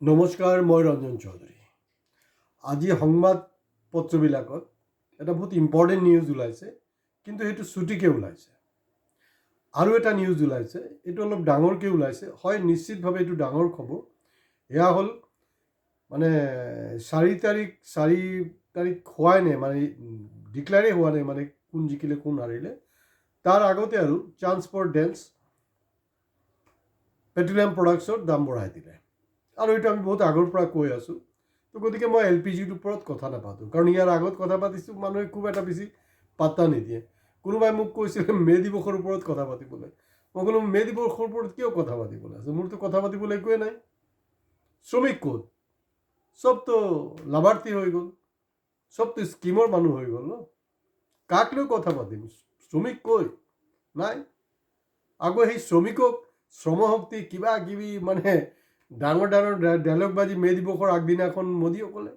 নমস্কাৰ, মই ৰঞ্জন চৌধুৰী। আজি সংবাদপত্ৰবিলাকত এটা বহুত ইম্পৰ্টেণ্ট নিউজ ওলাইছে, কিন্তু সেইটো চুটিকৈ ওলাইছে। আৰু এটা নিউজ ওলাইছে, এইটো অলপ ডাঙৰকৈ ওলাইছে। হয়, নিশ্চিতভাৱে এইটো ডাঙৰ খবৰ। এয়া হ'ল মানে 4 তাৰিখ হোৱাই নাই, মানে ডিক্লেয়াৰেই হোৱা নাই, মানে কোন জিকিলে কোন হাৰিলে। তাৰ আগতে আৰু চান্স ফৰ ডেন্স পেট্ৰলিয়াম প্ৰডাক্টছৰ দাম বঢ়াই দিলে। আৰু এইটো আমি বহুত আগৰ পৰা কৈ আছোঁ। তো গতিকে মই LPGৰ ওপৰত কথা নাপাতোঁ, কাৰণ ইয়াৰ আগত কথা পাতিছোঁ, মানুহে খুব এটা বেছি পাত্তা নিদিয়ে। কোনোবাই মোক কৈছিলে মে' দিৱসৰ ওপৰত কথা পাতিবলৈ। মই ক'লোঁ মে' দিৱসৰ ওপৰত কিয় কথা পাতিবলৈ আছে? মোৰতো কথা পাতিবলৈ একোৱে নাই। শ্ৰমিক ক'ত? চবতো লাভাৰ্থী হৈ গ'ল, চবতো স্কিমৰ মানুহ হৈ গ'ল ন। কাক লৈ কথা পাতিম? শ্ৰমিক কৈ নাই। আকৌ সেই শ্ৰমিকক শ্ৰমশক্তি কিবা কিবি মানে ডাঙৰ ডায়লগবাজি মে' দিৱসৰ আগদিনাখন মোদীয়ে ক'লে।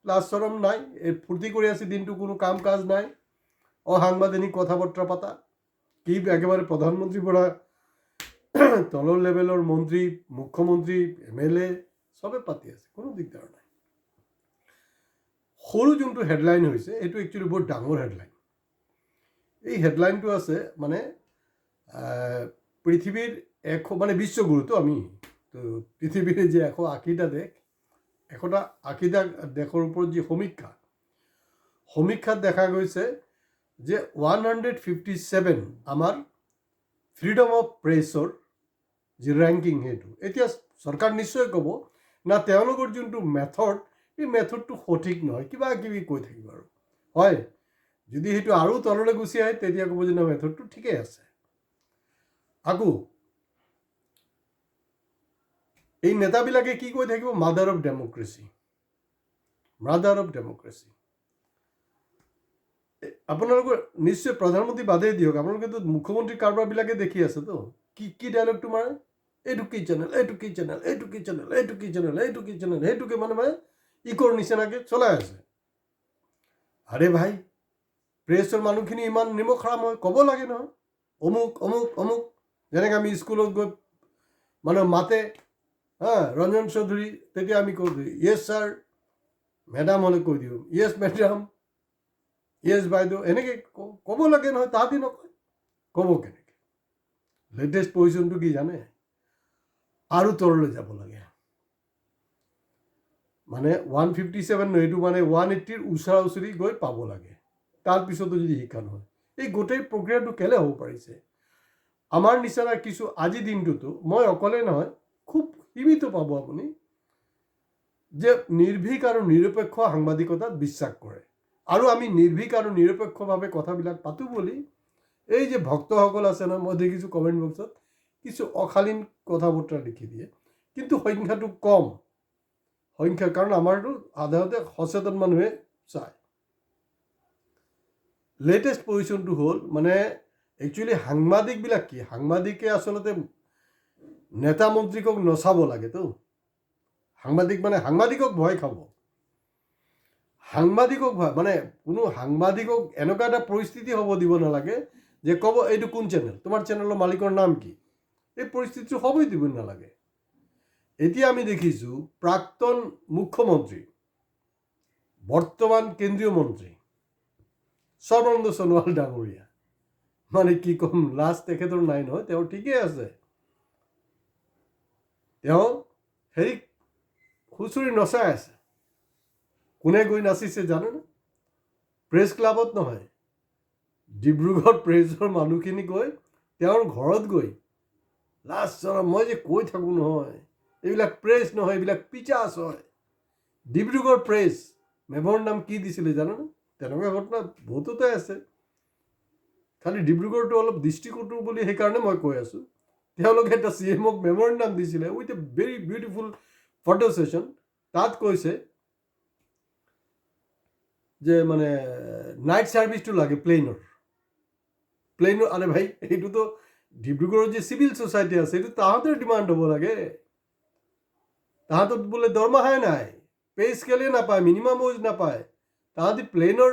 লাজ চৰম নাই, এই ফূৰ্তি কৰি আছে দিনটো, কোনো কাম কাজ নাই, অসাংবিধানিক কথা বতৰা পাতা। কি একেবাৰে প্ৰধানমন্ত্ৰীৰ পৰা তলৰ লেভেলৰ মন্ত্ৰী, মুখ্যমন্ত্ৰী, MLA চবে পাতি আছে, কোনো দিগদাৰ নাই। সৰু যোনটো হেডলাইন হৈছে, এইটো একচুৱেলি বহুত ডাঙৰ হেডলাইন। এই হেডলাইনটো আছে মানে পৃথিৱীৰ মানে বিশ্বগুৰুটো আমি তো পৃথিৱীৰ যে 180টা দেশ, 180টা দেশৰ ওপৰত যি সমীক্ষাত দেখা গৈছে যে 157 আমাৰ ফ্ৰীডম অফ প্ৰেছৰ যি ৰেংকিং, সেইটো এতিয়া চৰকাৰ নিশ্চয় ক'ব না তেওঁলোকৰ যোনটো মেথড, এই মেথডটো সঠিক নহয়, কিবা কিবি কৈ থাকিব। আৰু হয়, যদি সেইটো আৰু তললৈ গুচি আহে তেতিয়া ক'ব যে না মেথডটো ঠিকেই আছে। আকৌ এই নেতাবিলাকে কি কৈ থাকিব? Mother of democracy. আপোনালোকৰ নিশ্চয় প্ৰধানমন্ত্ৰী বাদেই দিয়ক, আপোনালোকেতো মুখ্যমন্ত্ৰী কাৰোবাৰবিলাকে দেখি আছে তো, কি ডায়লগটো মাৰে? এইটো কি চেনেল, সেইটোকে মানে ইকৰ নিচিনাকৈ চলাই আছে। আৰে ভাই, প্ৰেছৰ মানুহখিনি ইমান নিমখ হাৰাম হয়, ক'ব লাগে নহয় অমুক অমুক অমুক। যেনেকৈ আমি স্কুলত গৈ মানে মাতে ৰঞ্জন চৌধুৰী, তেতিয়া আমি কৈ দিওঁ য়েছ ছাৰ, মেডাম হ'লে কৈ দিওঁ য়েছ মেডাম, য়েছ বাইদেউ, এনেকৈ ক'ব লাগে নহয়। তাহাঁতি নকয়, ক'ব কেনেকৈ? লেটেষ্ট পজিশ্যনটো কি জানে? আৰু তললৈ যাব লাগে, মানে 157 নহয়, এইটো মানে 180ৰ ওচৰা ওচৰি গৈ পাব লাগে। তাৰপিছতো যদি শিক্ষা নহয়, এই গোটেই প্ৰক্ৰিয়াটো কেলে হ'ব পাৰিছে? আমাৰ নিচিনা কিছু আজিৰ দিনটোতো মই অকলে নহয়, খুব সীমিত পাব আপুনি যে নিৰ্ভীক আৰু নিৰপেক্ষ সাংবাদিকতাত বিশ্বাস কৰে। আৰু আমি নিৰ্ভীক আৰু নিৰপেক্ষভাৱে কথাবিলাক পাতোঁ বুলি এই যে ভক্তসকল আছে নহয়, মই দেখিছোঁ কমেণ্ট বক্সত কিছু অশালীন কথা বতৰা লিখি দিয়ে, কিন্তু সংখ্যাটো কম। কাৰণ আমাৰতো সাধাৰণতে সচেতন মানুহে চায়। লেটেষ্ট পজিশ্যনটো হ'ল মানে একচুৱেলি সাংবাদিকবিলাক কি, সাংবাদিকে আচলতে নেতা মন্ত্ৰীকক নচাব লাগেতো। সাংবাদিকক ভয় খাব। মানে কোনো সাংবাদিকক এনেকুৱা এটা পৰিস্থিতি হ'ব দিব নালাগে যে ক'ব এইটো কোন চেনেল, তোমাৰ চেনেলৰ মালিকৰ নাম কি। এই পৰিস্থিতিটো হ'বই দিব নালাগে। এতিয়া আমি দেখিছোঁ প্ৰাক্তন মুখ্যমন্ত্ৰী, বৰ্তমান কেন্দ্ৰীয় মন্ত্ৰী সৰ্বানন্দ সোণোৱাল ডাঙৰীয়া, মানে কি ক'ম, লাজ তেখেতৰ নাই নহয়, তেওঁ ঠিকেই আছে। তেওঁ হেৰি হুঁচৰি নচাই আছে। কোনে গৈ নাচিছে জানেনে? প্ৰেছ ক্লাবত নহয়, ডিব্ৰুগড় প্ৰেছৰ মানুহখিনি গৈ তেওঁৰ ঘৰত গৈ লাজ চৰম, মই যে কৈ থাকোঁ নহয়, এইবিলাক প্ৰেছ নহয়, এইবিলাক পিচাচ হয়। ডিব্ৰুগড় প্ৰেছ, মেমৰ নাম কি দিছিলে জানেনে? তেনেকুৱা ঘটনা বহুততে আছে। খালি ডিব্ৰুগড়টো অলপ দৃষ্টিকটু বুলি সেইকাৰণে মই কৈ আছোঁ। তেওঁলোকে এটা CMক মেমৰ নাম দিছিলে with a very beautiful photo session. তাত কৈছে যে মানে নাইট ছাৰ্ভিচটো লাগে প্লেইনৰ। আৰে ভাই, এইটোতো ডিব্ৰুগড়ৰ যে চিভিল ছ'চাইটি আছে, এইটো তাহাঁতৰ ডিমাণ্ড হ'ব লাগে। তাহাঁতৰ বোলে দৰমহাই নাই, পে স্কেলেই নাপায়, মিনিমাম ৱেজ নাপায়, তাহাঁতি প্লেইনৰ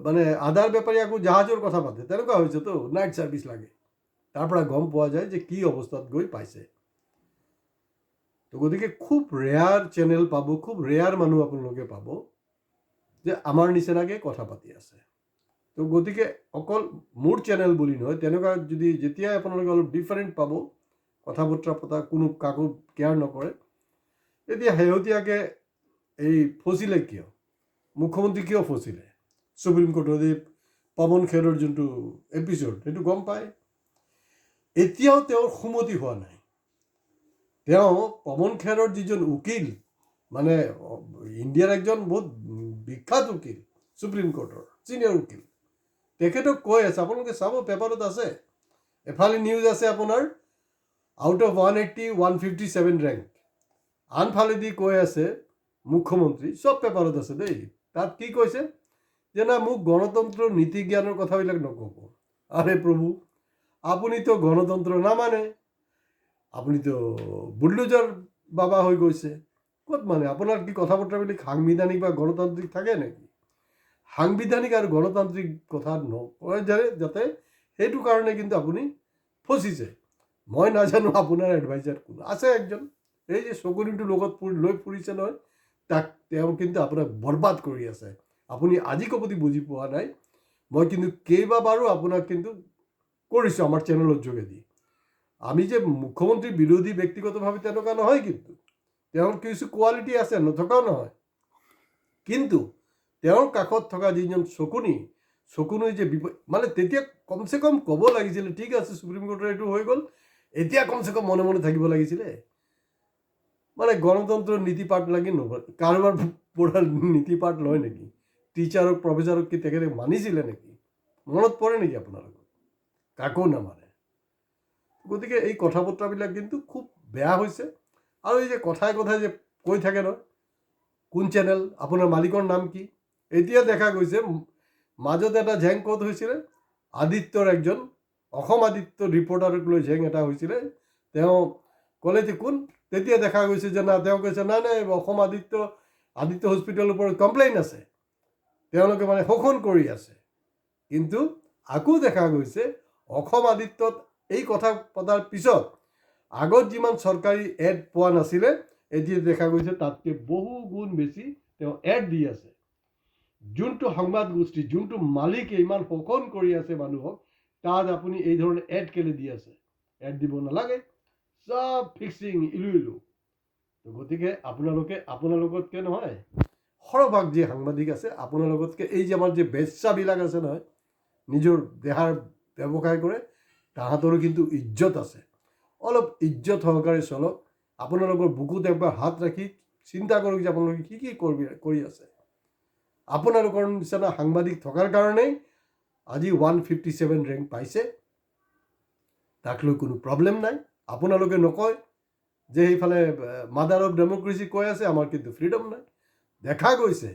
মানে আধাৰ বেপাৰী আকৌ জাহাজৰ কথা পাতে। তেনেকুৱা হৈছেতো, নাইট ছাৰ্ভিচ লাগে। তাৰ পৰা গম পোৱা যায় যে কি অৱস্থাত গৈ পাইছে। তো গতিকে খুব ৰেয়াৰ চেনেল পাব, খুব ৰেয়াৰ মানুহ আপোনালোকে পাব যে আমাৰ নিচিনাকৈ কথা পাতি আছে। তো গতিকে অকল মোৰ চেনেল বুলি নহয়, তেনেকুৱা যদি যেতিয়াই আপোনালোকে অলপ ডিফাৰেণ্ট পাব, কথা বতৰা পতা, কোনো কাকো কেয়াৰ নকৰে, এতিয়া শেহতীয়াকৈ এই ফচিলে কিয়, মুখ্যমন্ত্ৰী কিয় ফচিলে, সুপ্ৰিম কোৰ্টত এই পৱন খেৰৰ যোনটো এপিছ'ড, সেইটো গম পায়। এতিয়াও তেওঁৰ সুমতি হোৱা নাই। তেওঁ পৱন খেৰৰ যিজন উকিল, মানে ইণ্ডিয়াৰ একজন বহুত বিখ্যাত উকিল, সুপ্ৰিম কোৰ্টৰ ছিনিয়ৰ উকিল, তেখেতক কৈ আছে, আপোনালোকে চাব পেপাৰত আছে, এফালে নিউজ আছে আপোনাৰ আউট অফ 180 157 ৰেংক, আনফালেদি কৈ আছে মুখ্যমন্ত্ৰী, চব পেপাৰত আছে দেই, তাত কি কৈছে যে না মোক গণতন্ত্ৰ নীতি জ্ঞানৰ কথাবিলাক নক'ব। আৰে প্ৰভু, আপুনিতো গণতন্ত্ৰ নামানে, আপুনিতো বুলডোজাৰ বাবা হৈ গৈছে। ক'ত মানে আপোনাৰ কি কথা বতৰাবিলাক সাংবিধানিক বা গণতান্ত্ৰিক থাকে নেকি? সাংবিধানিক আৰু গণতান্ত্ৰিক কথা নকয় যাতে, সেইটো কাৰণে কিন্তু আপুনি ফচিছে। মই নাজানো আপোনাৰ এডভাইজাৰ কোন আছে, একজন এই যে চকুৰিটো লগত লৈ ফুৰিছে নহয়, তাক তেওঁ কিন্তু আপোনাক বৰবাদ কৰি আছে। আপুনি আজি কপতি বুজি পোৱা নাই, মই কিন্তু কেইবাবাৰো আপোনাক কিন্তু কৰিছোঁ আমাৰ চেনেলৰ যোগেদি। আমি যে মুখ্যমন্ত্ৰীৰ বিৰোধী ব্যক্তিগতভাৱে তেনেকুৱা নহয়, কিন্তু তেওঁৰ কিছু কোৱালিটি আছে, নথকাও নহয়। কিন্তু তেওঁৰ কাষত থকা যিজন চকুনি যে মানে তেতিয়া কমচে কম ক'ব লাগিছিলে, ঠিক আছে সুপ্ৰিম কোৰ্টৰ এইটো হৈ গ'ল, এতিয়া কমচে কম মনে মনে থাকিব লাগিছিলে। মানে গণতন্ত্ৰৰ নীতি পাঠ লাগি নগ'ল, কাৰোবাৰ পৰা নীতি পাঠ লয় নেকি? টিচাৰক প্ৰফেচাৰক কি তেখেতে মানিছিলে নেকি? মনত পৰে নেকি আপোনালোকৰ? কাকো নামানে। গতিকে এই কথা বতৰাবিলাক কিন্তু খুব বেয়া হৈছে। আৰু এই যে কথাই যে কৈ থাকে নহয়, কোন চেনেল, আপোনাৰ মালিকৰ নাম কি? এতিয়া দেখা গৈছে মাজত এটা জেং ক'ত হৈছিলে, আদিত্যৰ একজন অসম আদিত্য ৰিপৰ্টাৰক লৈ জেং এটা হৈছিলে, তেওঁ ক'লে যে কোন, তেতিয়া দেখা গৈছে যে না, তেওঁ কৈছে নাই অসম আদিত্য হস্পিটেলৰ ওপৰত কমপ্লেইন আছে, তেওঁলোকে মানে শোষণ কৰি আছে। কিন্তু আকৌ দেখা গৈছে অসম আদিত্যত এই কথা পতাৰ পিছত আগত যিমান চৰকাৰী এড পোৱা নাছিলে, এতিয়া দেখা গৈছে তাতকৈ বহু গুণ বেছি তেওঁ এড দি আছে। যোনটো সংবাদ গোষ্ঠী, যোনটো মালিকে ইমান শোষণ কৰি আছে মানুহক, তাত আপুনি এই ধৰণে এড কেলে দি আছে? এড দিব নালাগে, চব ফিক্সিং ইলু। গতিকে আপোনালোকতকৈ নহয়, সৰহভাগ যি সাংবাদিক আছে আপোনালোকতকৈ এই যে আমাৰ যে বেশ্যাবিলাক আছে নহয়, নিজৰ দেহাৰ ব্যৱসায় কৰে, তাহাঁতৰো কিন্তু ইজ্জত আছে। অলপ ইজ্জত সহকাৰে চলক। আপোনালোকৰ বুকুত একবাৰ হাত ৰাখি চিন্তা কৰক যে আপোনালোকে কি কৰি আছে। আপোনালোকৰ নিচিনা সাংবাদিক থকাৰ কাৰণেই আজি 157 ৰেংক পাইছে, তাক লৈ কোনো প্ৰব্লেম নাই। আপোনালোকে নকয় যে সেইফালে মাদাৰ অফ ডেমক্ৰেচি কৈ আছে, আমাৰ কিন্তু ফ্ৰীডম নাই। দেখা গৈছে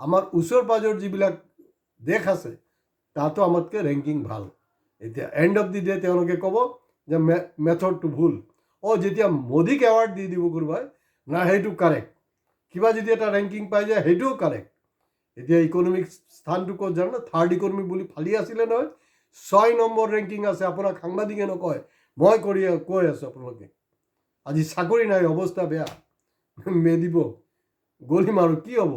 আমাৰ ওচৰ পাজৰ যিবিলাক দেশ আছে, তাতো আমাতকৈ ৰেংকিং ভাল। এতিয়া এণ্ড অফ দি ডে তেওঁলোকে ক'ব যে মেথডটো ভুল। যেতিয়া মোদীক এৱাৰ্ড দি দিব কোনোবাই, না সেইটো কাৰেক্ট, কিবা যদি এটা ৰেংকিং পাই যায় সেইটোও কাৰেক্ট। এতিয়া ইকনমিক স্থানটো ক'ত জানো, 3rd ইকনমিক বুলি ফালি আছিলে নহয়, 6 নম্বৰ ৰেংকিং আছে। আপোনাক সাংবাদিকে নকয়, মই কৈ আছোঁ আপোনালোকে। আজি চাকৰি নাই, অৱস্থা বেয়া, মেদিব গলিম আৰু কি হ'ব?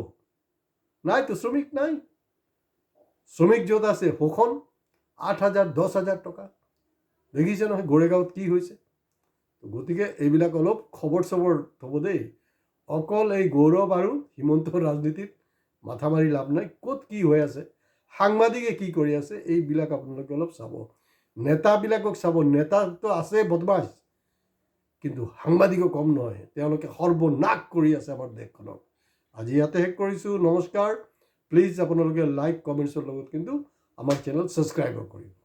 নাইতো, শ্ৰমিক নাই। শ্ৰমিক য'ত আছে শোষণ, 8,000 10,000 টকা। দেখিছে নহয় গোৰেগাঁৱত কি হৈছে। গতিকে এইবিলাক অলপ খবৰ থ'ব দেই। অকল এই গৌৰৱ আৰু হিমন্তৰ ৰাজনীতিত মাথা মাৰি লাভ নাই। ক'ত কি হৈ আছে, সাংবাদিকে কি কৰি আছে, এইবিলাক আপোনালোকে অলপ চাব। নেতাবিলাকক চাব, নেতাতো আছে বদমাছ, কিন্তু সাংবাদিকো কম নহয়। তেওঁলোকে সৰ্বনাশ কৰি আছে আমাৰ দেশখনক। আজি ইয়াতে শেষ কৰিছোঁ। নমস্কাৰ। প্লিজ আপোনালোকে লাইক কমেণ্টছৰ লগত কিন্তু আমাৰ চেনেল ছাবস্ক্ৰাইব কৰিব।